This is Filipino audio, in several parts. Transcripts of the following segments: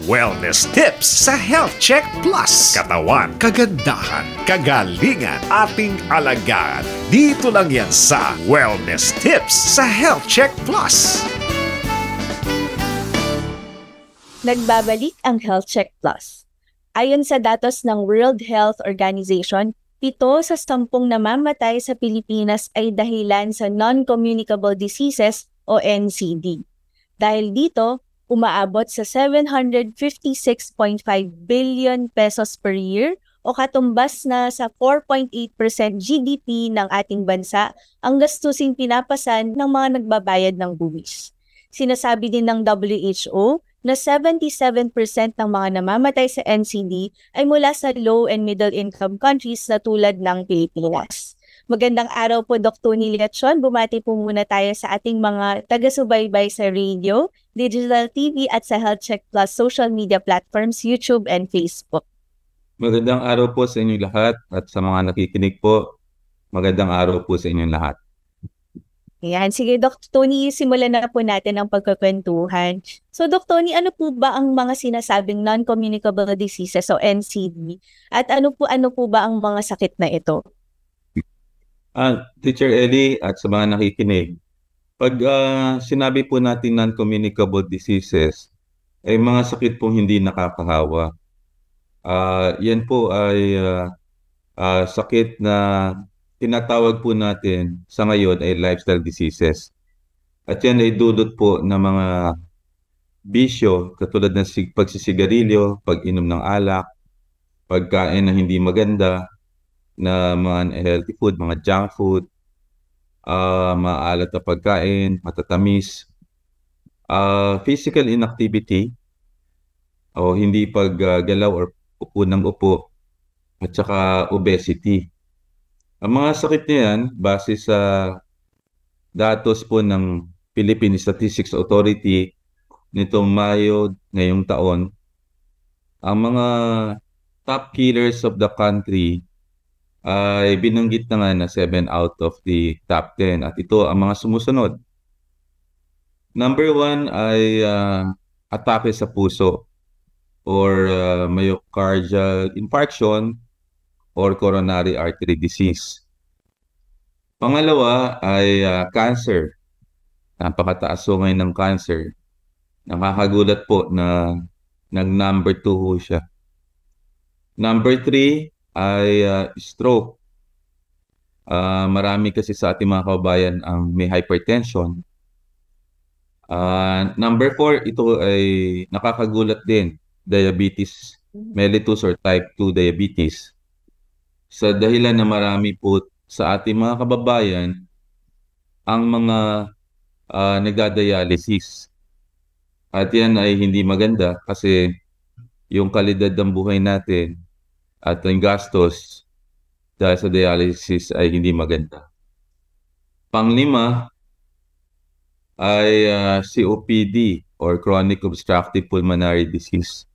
Wellness tips sa Health Check Plus. Katawan, kagandahan, kagalingan, ating alagaan. Dito lang yan sa Wellness Tips sa Health Check Plus. Nagbabalik ang Health Check Plus. Ayon sa datos ng World Health Organization, 7 sa 10 namamatay sa Pilipinas ay dahilan sa non-communicable diseases o NCD. Dahil dito, umaabot sa 756.5 billion pesos per year o katumbas na sa 4.8% GDP ng ating bansa ang gastusing pinapasan ng mga nagbabayad ng buwis. Sinasabi din ng WHO na 77% ng mga namamatay sa NCD ay mula sa low and middle income countries na tulad ng Pilipinas. Magandang araw po, Dr. Leachon. Bumati po muna tayo sa ating mga taga-subaybay sa radio, digital TV at sa Health Check Plus social media platforms, YouTube and Facebook. Magandang araw po sa inyong lahat at sa mga nakikinig po, magandang araw po sa inyong lahat. Ayan. Sige, Dr. Tony, simulan na po natin ang pagkukwentuhan. So, Dr. Tony, ano po ba ang mga sinasabing non-communicable diseases o NCD? At ano po ba ang mga sakit na ito? Teacher Ellie at sa mga nakikinig, pag sinabi po natin non-communicable diseases, ay mga sakit pong hindi nakakahawa. Yan po ay sakit na tinatawag po natin sa ngayon ay lifestyle diseases. At yan ay dulot po ng mga bisyo katulad ng pagsisigarilyo, pag-inom ng alak, pagkain na hindi maganda, na mga unhealthy food, mga junk food, maalat na pagkain, matatamis, physical inactivity, o hindi paggalaw or upo ng upo, at saka obesity. Ang mga sakit na yan, base sa datos po ng Philippine Statistics Authority nitong Mayo ngayong taon, ang mga top killers of the country ay binanggit na nga na 7 out of the top 10. At ito ang mga sumusunod. Number 1 ay atake sa puso or myocardial infarction or coronary artery disease. Pangalawa ay cancer. Napakataas so ngayon ng cancer. Nakakagulat po na nag-number 2 ho siya. Number 3 ay stroke. Marami kasi sa ating mga kababayan ang may hypertension. Number 4, ito ay nakakagulat din, diabetes mellitus or type 2 diabetes. Sa dahilan na marami po sa ating mga kababayan ang mga nagdadialysis. At yan ay hindi maganda kasi yung kalidad ng buhay natin at ang gastos dahil sa dialysis ay hindi maganda. Panglima ay COPD or chronic obstructive pulmonary disease.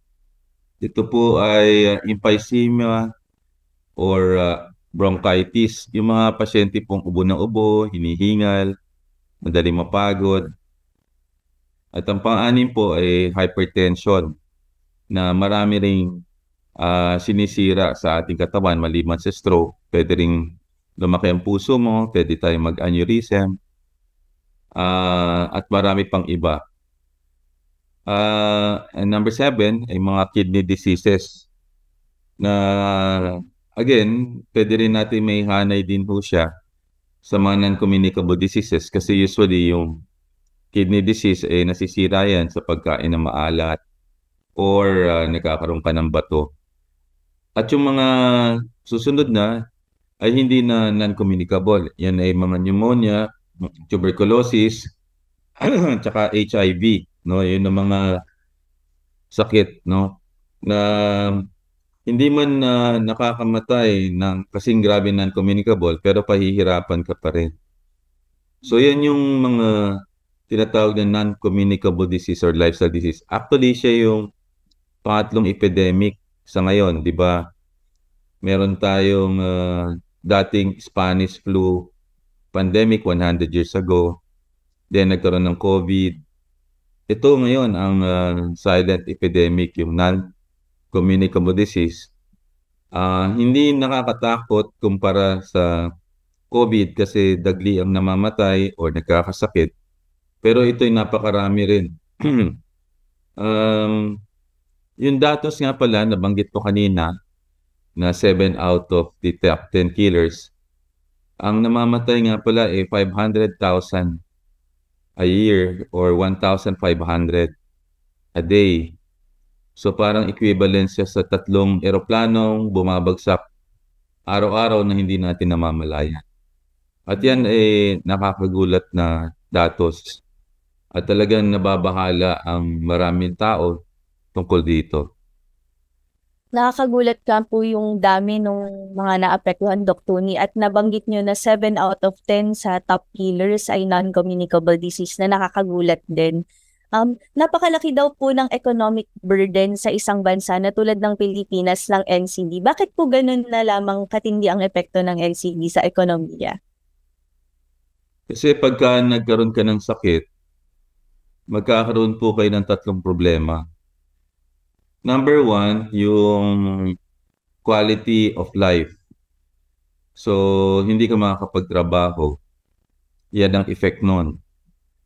Ito po ay emphysema or bronchitis. Yung mga pasyente pong ubo ng ubo, hinihingal, madaling mapagod. At ang pang-anim po ay hypertension na marami ring sinisira sa ating katawan maliban sa stroke. Pwede ring lumaki ang puso mo, pwede tayong mag-aneurysm, at marami pang iba. And number 7 ay mga kidney diseases na again, pwede rin natin may hanay din po siya sa mga non-communicable diseases kasi usually yung kidney disease ay nasisira yan sa pagkain ng maalat or nagkakaroon ka ng bato. At yung mga susunod na ay hindi na non-communicable. Yan ay mga pneumonia, tuberculosis, tsaka HIV. No? Yun ang mga sakit, no? Na hindi man nakakamatay ng kasing grabe non-communicable pero pahihirapan ka pa rin. So yan yung mga tinatawag na non-communicable disease or lifestyle disease. Actually, siya yung pangatlong epidemic sa ngayon, di ba? Meron tayong dating Spanish flu pandemic 100 years ago. Then nagkaroon ng COVID. ito ngayon ang silent epidemic, yung non-communicable disease. Hindi nakakatakot kumpara sa COVID kasi dagli ang namamatay o nagkakasakit. Pero ito'y napakarami rin. Um, yung datos nga pala, nabanggit ko kanina, na 7 out of the top 10 killers, ang namamatay nga pala 500,000 a year or 1,500 a day. So parang equivalent siya sa 3 eroplanong bumabagsak araw-araw na hindi natin namamalayan. At yan nakakagulat na datos. At talagang nababahala ang maraming tao tungkol dito. Nakakagulat ka po yung dami ng mga naapektuhan, Doc Tony, at nabanggit nyo na 7 out of 10 sa top killers ay non-communicable disease na nakakagulat din. Napakalaki daw po ng economic burden sa isang bansa na tulad ng Pilipinas ng NCD. Bakit po ganun na lamang katindi ang epekto ng NCD sa ekonomiya? Kasi pagka nagkaroon ka ng sakit, magkakaroon po kayo ng 3 problema. Number 1, yung quality of life. So, hindi ka makakapagtrabaho. Yan ang effect nun.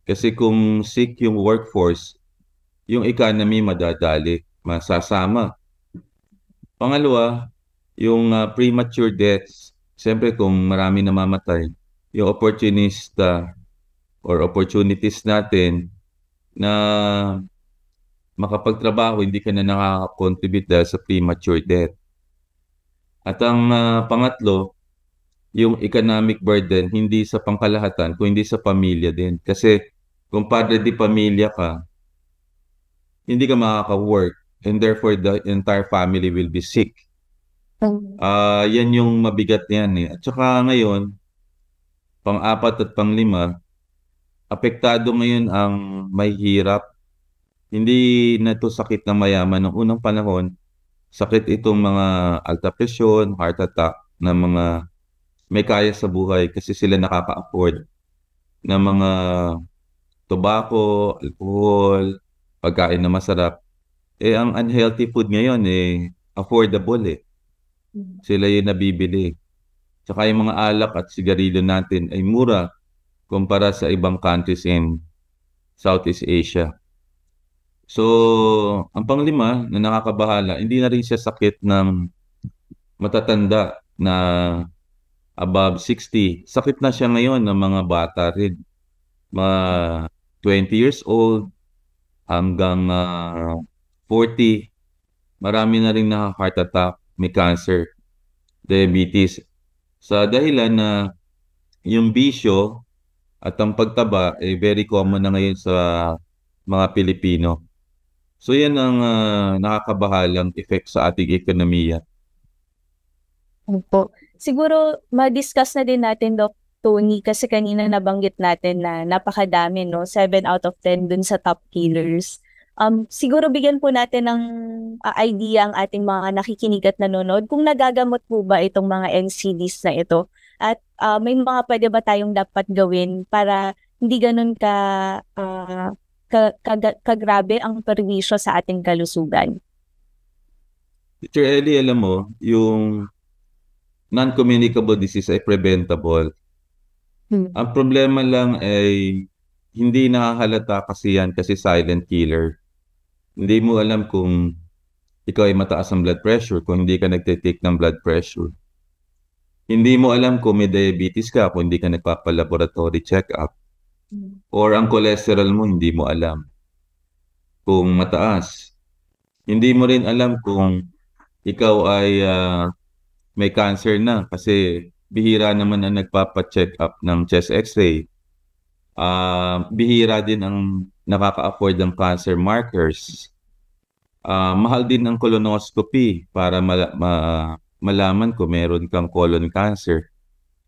Kasi kung sick yung workforce, yung economy madadali, masasama. Pangalawa, yung premature deaths. Siyempre kung marami namamatay, yung opportunities natin na makapagtrabaho, hindi ka na nakaka-contribute dahil sa premature death. At ang pangatlo, yung economic burden, hindi sa pangkalahatan, kundi sa pamilya din. Kasi kung padre di pamilya ka, hindi ka makaka-work and therefore the entire family will be sick. Yan yung mabigat niyan. At saka ngayon, pang-4 at pang-5, apektado ngayon ang may hirap. Hindi na ito sakit ng mayaman. Noong unang panahon, sakit itong mga alta presyon, heart attack, na mga may kaya sa buhay kasi sila nakaka-afford ng mga tobacco, alcohol, pagkain na masarap. Ang unhealthy food ngayon affordable Sila yung nabibili. Tsaka yung mga alak at sigarilyo natin ay mura kumpara sa ibang countries in Southeast Asia. So, ang pang-5 na nakakabahala, hindi na rin siya sakit ng matatanda na above 60. Sakit na siya ngayon ng mga bata rin. Mga 20 years old hanggang 40. Marami na rin heart attack, may cancer, diabetes. Sa dahilan na yung bisyo at ang pagtaba very common na ngayon sa mga Pilipino. So yan ang nakakabahalang effect sa ating ekonomiya. Opo. Siguro ma-discuss na din natin, Doc Tony, kasi kanina nabanggit natin na napakadami, no? 7 out of 10 dun sa top killers. Siguro bigyan po natin ng idea ang ating mga nakikinig at nanonood kung nagagamot po ba itong mga NCDs na ito. At may mga pwede ba tayong dapat gawin para hindi ganun kagrabe ang perwisyo sa ating kalusugan? Teacher Ellie, alam mo, yung non-communicable disease ay preventable. Ang problema lang ay hindi nakahalata kasi yan kasi silent killer. Hindi mo alam kung ikaw ay mataas ang blood pressure, kung hindi ka nagtitake ng blood pressure. Hindi mo alam kung may diabetes ka, kung hindi ka nagpapalaboratory check-up. Or ang cholesterol mo, hindi mo alam kung mataas. Hindi mo rin alam kung ikaw ay may cancer na kasi bihira naman ang nagpapa-check up ng chest x-ray. Bihira din ang nakaka-afford ng cancer markers. Mahal din ang colonoscopy para malaman kung meron kang colon cancer.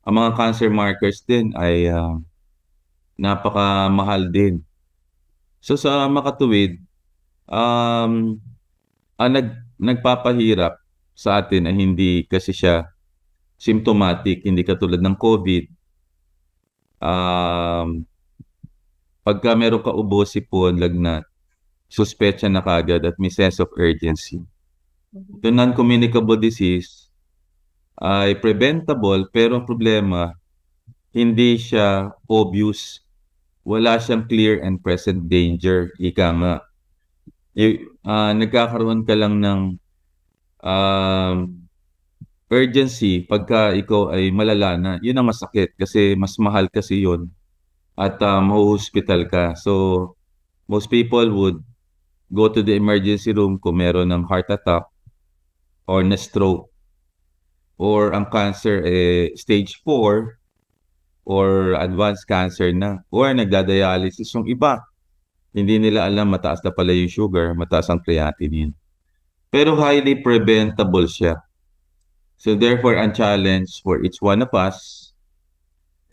Ang mga cancer markers din ay napakamahal din. So sa makatuwid, ang nagpapahirap sa atin ay hindi kasi siya symptomatic, hindi katulad ng COVID. pagka meron ka ubo, sipon, lagnat, suspecha na kagad at may sense of urgency. The non-communicable disease ay preventable pero ang problema, hindi siya obvious. Wala siyang clear and present danger. Ika nga. Nagkakaroon ka lang ng urgency pagka ikaw ay malala na. Yun ang masakit kasi mas mahal kasi yun at mahuhospital ka. So, most people would go to the emergency room kung meron ng heart attack or na stroke or ang cancer stage 4 or advanced cancer na or nagdadialysis yung iba. Hindi nila alam mataas na pala yung sugar, mataas ang creatinine. Pero highly preventable siya. So therefore, ang challenge for each one of us,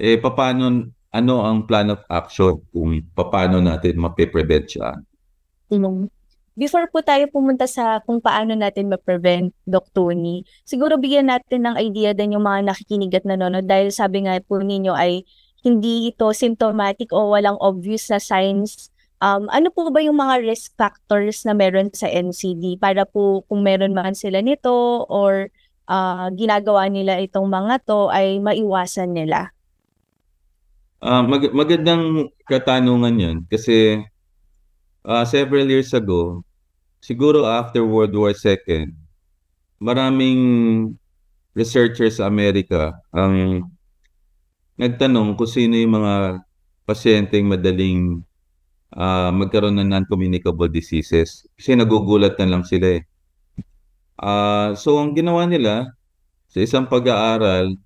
ano ang plan of action kung paano natin mapiprevent siya? Before po tayo pumunta sa kung paano natin ma-prevent, Doc Tony, siguro bigyan natin ng idea din yung mga nakikinig at nanonood dahil sabi nga po ninyo ay hindi ito symptomatic o walang obvious na signs. Ano po ba yung mga risk factors na meron sa NCD para po kung meron man sila nito or ginagawa nila itong mga to ay maiwasan nila? Magandang katanungan yun kasi several years ago, siguro after World War II, maraming researchers sa Amerika ang nagtanong kung sino yung mga pasyenteng madaling magkaroon ng non-communicable diseases. Kasi nagugulat na lang sila eh. So ang ginawa nila sa isang pag-aaral,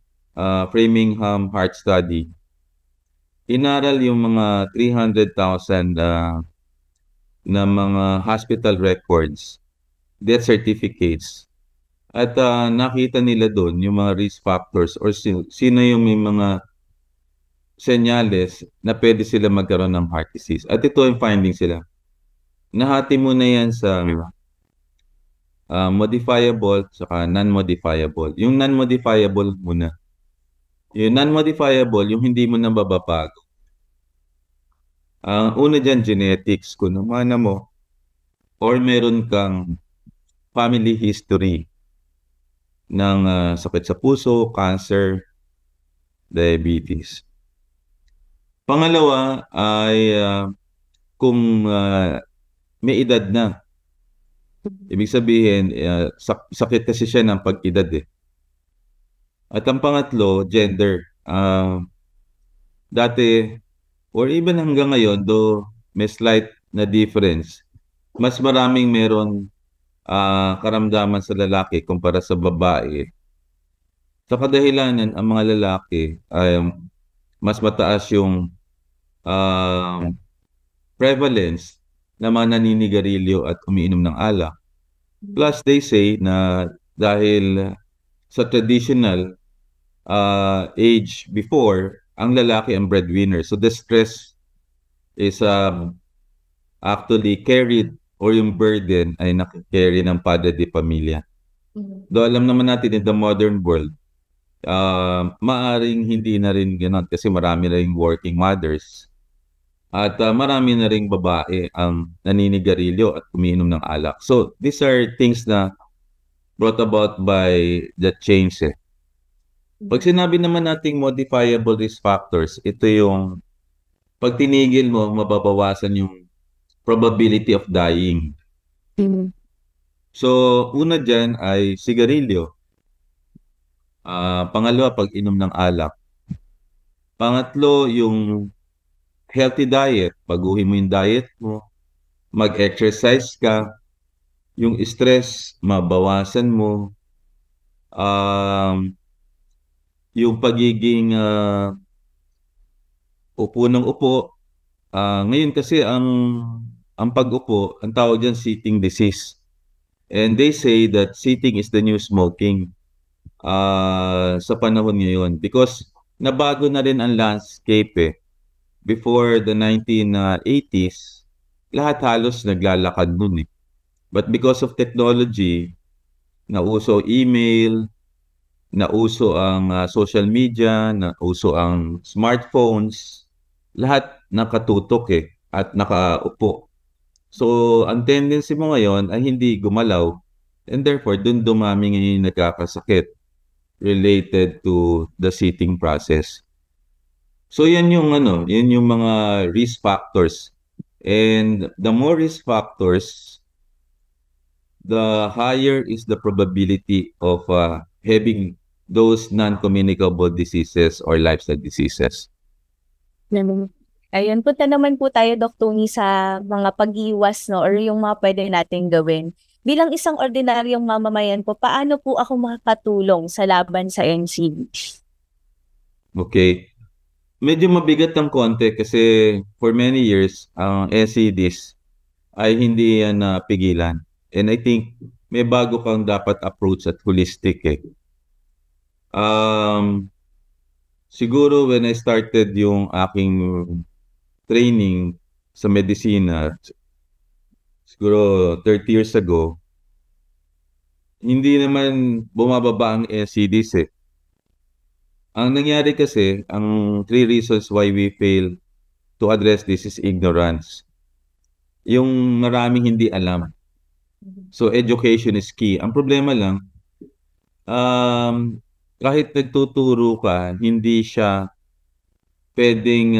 Framingham Heart Study, inaral yung mga 300,000 na mga hospital records, death certificates, at nakita nila doon yung mga risk factors or sino yung may mga senyales na pwede sila magkaroon ng heart disease. At ito yung findings sila. Nahati mo na yan sa modifiable saka non-modifiable. Yung non-modifiable muna. Yung non-modifiable, yung hindi mo na mababago. Ang una dyan, genetics. Kung namana mo, or meron kang family history ng sakit sa puso, cancer, diabetes. Pangalawa ay kung may edad na. Ibig sabihin, sakit kasi siya ng pag-edad eh. At ang pangatlo, gender. Dati, or even hanggang ngayon, though may slight na difference, mas maraming meron karamdaman sa lalaki kumpara sa babae. Sa kadahilanan, ang mga lalaki ay mas mataas yung prevalence na mga naninigarilyo at umiinom ng alak. Plus, they say na dahil sa traditional age before, ang lalaki ang breadwinner. So the stress is actually carried or yung burden ay nakikarry ng padre de pamilya. Though alam naman natin in the modern world, maaring hindi na rin gano'n kasi marami na rin working mothers. At marami na rin babae ang naninigarilyo at umiinom ng alak. So these are things na brought about by the change eh. Pag sinabi naman nating modifiable risk factors, ito yung pag tinigil mo, mababawasan yung probability of dying. So, una dyan ay sigarilyo. Pangalawa, pag-inom ng alak. Pangatlo, yung healthy diet. Baguhin mo yung diet mo. Mag-exercise ka. Yung stress, mabawasan mo. Yung pagiging upo ng upo. Ngayon kasi ang pag-upo, ang tawag dyan sitting disease. And they say that sitting is the new smoking sa panahon ngayon. Because nabago na rin ang landscape eh. Before the 1980s, lahat halos naglalakad nun eh. But because of technology, nauso email, nauso ang social media, nauso ang smartphones, lahat nakatutok at nakaupo. So, ang tendency mo ngayon ay hindi gumalaw and therefore dun dumami ngayon yung nagkakasakit related to the sitting process. So, yan yung mga risk factors. And the more risk factors, the higher is the probability of having those non-communicable diseases or lifestyle diseases. Ayun, punta naman po tayo, Doc Tony, sa mga pag-iwas, no, or yung mga pwede nating gawin. Bilang isang ordinaryong mamamayan po, paano po ako makakatulong sa laban sa NCD? Okay. Medyo mabigat ng konti kasi for many years, ang NCDs ay hindi yan napigilan. And I think may bago kang dapat approach at holistic Siguro when I started yung aking training sa medisina, siguro 30 years ago, hindi naman bumababa ang NCDs Ang nangyari kasi, ang 3 reasons why we fail to address this is ignorance. Yung maraming hindi alam. So education is key. Ang problema lang, kahit nagtuturo ka, hindi siya pwedeng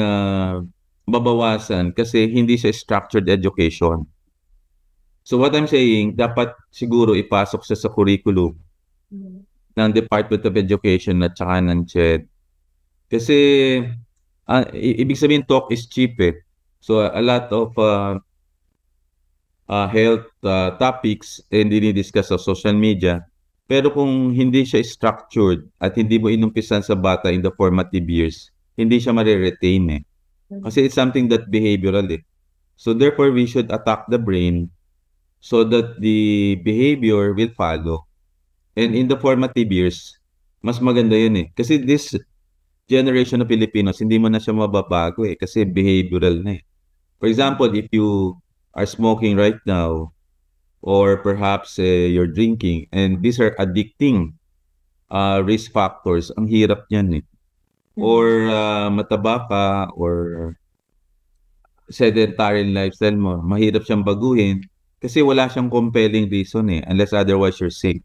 babawasan kasi hindi siya structured education. So what I'm saying, dapat siguro ipasok sa curriculum ng Department of Education at saka ng CHED. Kasi ibig sabihin talk is cheap So a lot of health topics hindi dinidiscuss sa social media. Pero kung hindi siya structured at hindi mo inumpisan sa bata in the formative years, hindi siya mariretain Kasi it's something that behavioral So therefore, we should attack the brain so that the behavior will follow. And in the formative years, mas maganda yun Kasi this generation of Filipinos, hindi mo na siya mababago kasi behavioral na For example, if you are smoking right now, or perhaps you're drinking, and these are addicting risk factors, ang hirap niyan Or mataba ka, or sedentary lifestyle mo, mahirap siyang baguhin kasi wala siyang compelling reason unless otherwise you're sick.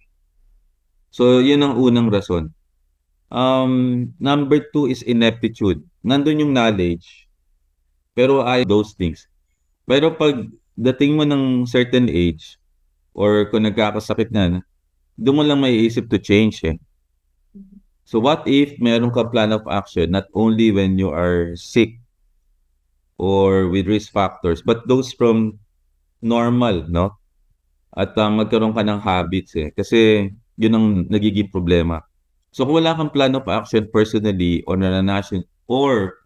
So, yun ang unang rason. Number 2 is ineptitude. Nandun yung knowledge, pero those things. Pero pag dating mo ng certain age, or kung nagkakasakit na, doon mo lang maiisip to change So what if meron ka plan of action not only when you are sick or with risk factors, but those from normal, no? At magkaroon ka ng habits Kasi yun ang nagiging problema. So kung wala kang plan of action personally or naranasan, or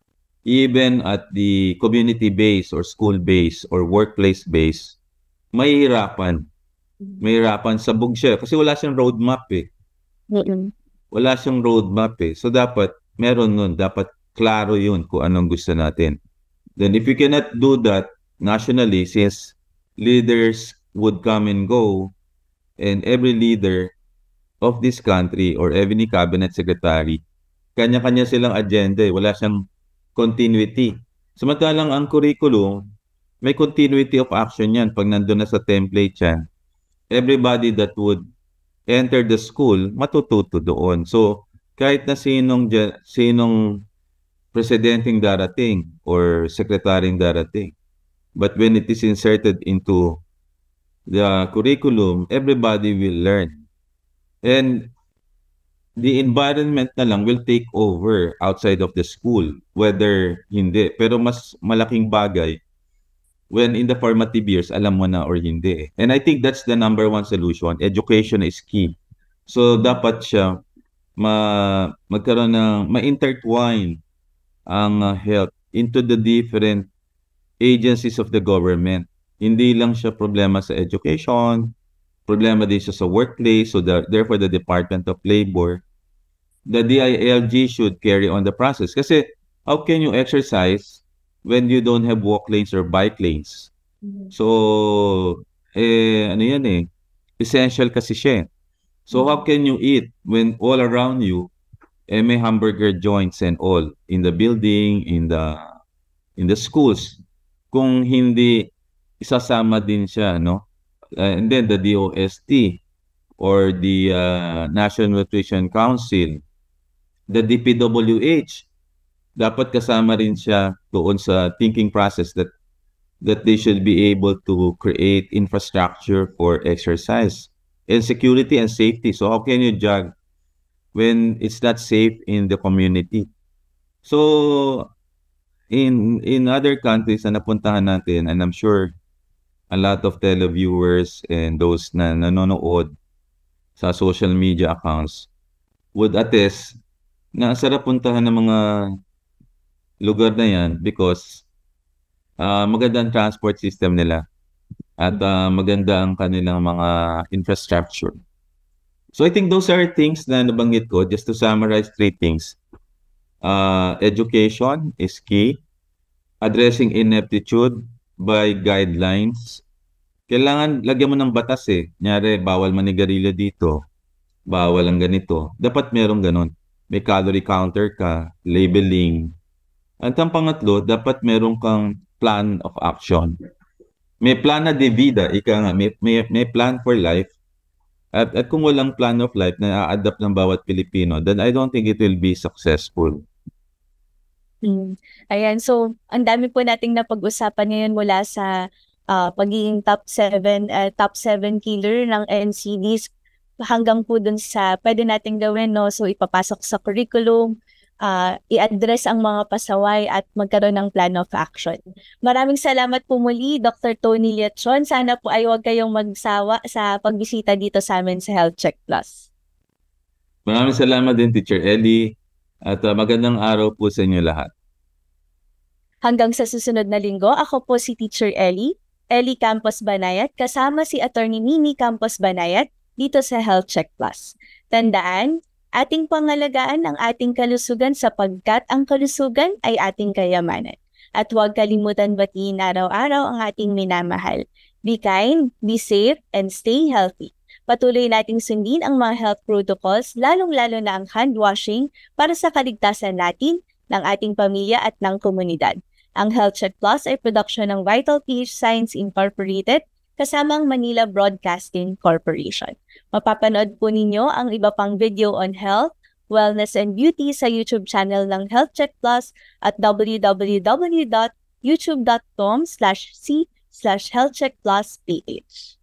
even at the community base or school base or workplace base, mahihirapan sabog siya kasi wala siyang roadmap Wala siyang roadmap So dapat meron nun, dapat klaro yun kung anong gusto natin. Then if you cannot do that nationally, since leaders would come and go, and every leader of this country or every cabinet secretary, kanya-kanya silang agenda wala siyang continuity. Samantalang ang curriculum, may continuity of action yan pag nandun na sa template yan. Everybody that would enter the school, matututo doon. So, kahit na sinong presidenteng darating or secretaryeng darating, but when it is inserted into the curriculum, everybody will learn. And the environment na lang will take over outside of the school, whether hindi. Pero mas malaking bagay when in the formative years, alam mo na or hindi And I think that's the number 1 solution. Education is key. So, dapat siya magkaroon ng ma-intertwine ang health into the different agencies of the government. Hindi lang siya problema sa education, problema din siya sa workplace, so therefore the Department of Labor. The DILG should carry on the process. Kasi how can you exercise when you don't have walk lanes or bike lanes? So, ano yan essential kasi siya. So, how can you eat when all around you may hamburger joints and all in the building, in in the schools kung hindi isasama din siya, no? And then the DOST or the National Nutrition Council, the DPWH, dapat kasama rin siya doon sa thinking process that they should be able to create infrastructure for exercise and security and safety. So how can you jog when it's not safe in the community? So in other countries na napuntahan natin, and I'm sure a lot of televiewers and those na nanonood sa social media accounts would attest na sarap puntahan ng mga lugar na yan because magandang transport system nila at maganda ang kanilang mga infrastructure. So I think those are things na nabanggit ko. Just to summarize 3 things. Education is key. Addressing ineptitude by guidelines. Kailangan lagyan mo ng batas eh. Nyari, bawal manigarilyo dito. Bawal ang ganito. Dapat merong ganun. May calorie counter ka, labeling. At ang pangatlo, dapat meron kang plan of action. May plan na de vida, may plan for life. At kung walang plan of life na a-adapt ng bawat Pilipino, then I don't think it will be successful. Ayan, so ang dami po nating napag-usapan ngayon mula sa pagiging top 7 killer ng NCDs hanggang po dun sa pwede nating gawin, no? So ipapasok sa curriculum, i-address ang mga pasaway at magkaroon ng plan of action. Maraming salamat po muli, Dr. Tony Liachon. Sana po ay huwag kayong magsawa sa pagbisita dito sa amin sa Health Check Plus. Maraming salamat din, Teacher Ellie, at magandang araw po sa inyo lahat. Hanggang sa susunod na linggo, ako po si Teacher Ellie Campos Banayat, kasama si Attorney Mimi Campos Banayat dito sa Health Check Plus. Tandaan, ating pangalagaan ang ating kalusugan sapagkat ang kalusugan ay ating kayamanan. At huwag kalimutan batiin araw-araw ang ating minamahal. Be kind, be safe, and stay healthy. Patuloy nating sundin ang mga health protocols, lalong-lalo na ang hand washing para sa kaligtasan natin, ng ating pamilya at ng komunidad. Ang Health Check Plus ay production ng Vital PH Science Incorporated kasama ang Manila Broadcasting Corporation. Mapapanood po ninyo ang iba pang video on health, wellness, and beauty sa YouTube channel ng Health Check Plus at www.youtube.com/c/healthcheckplusph.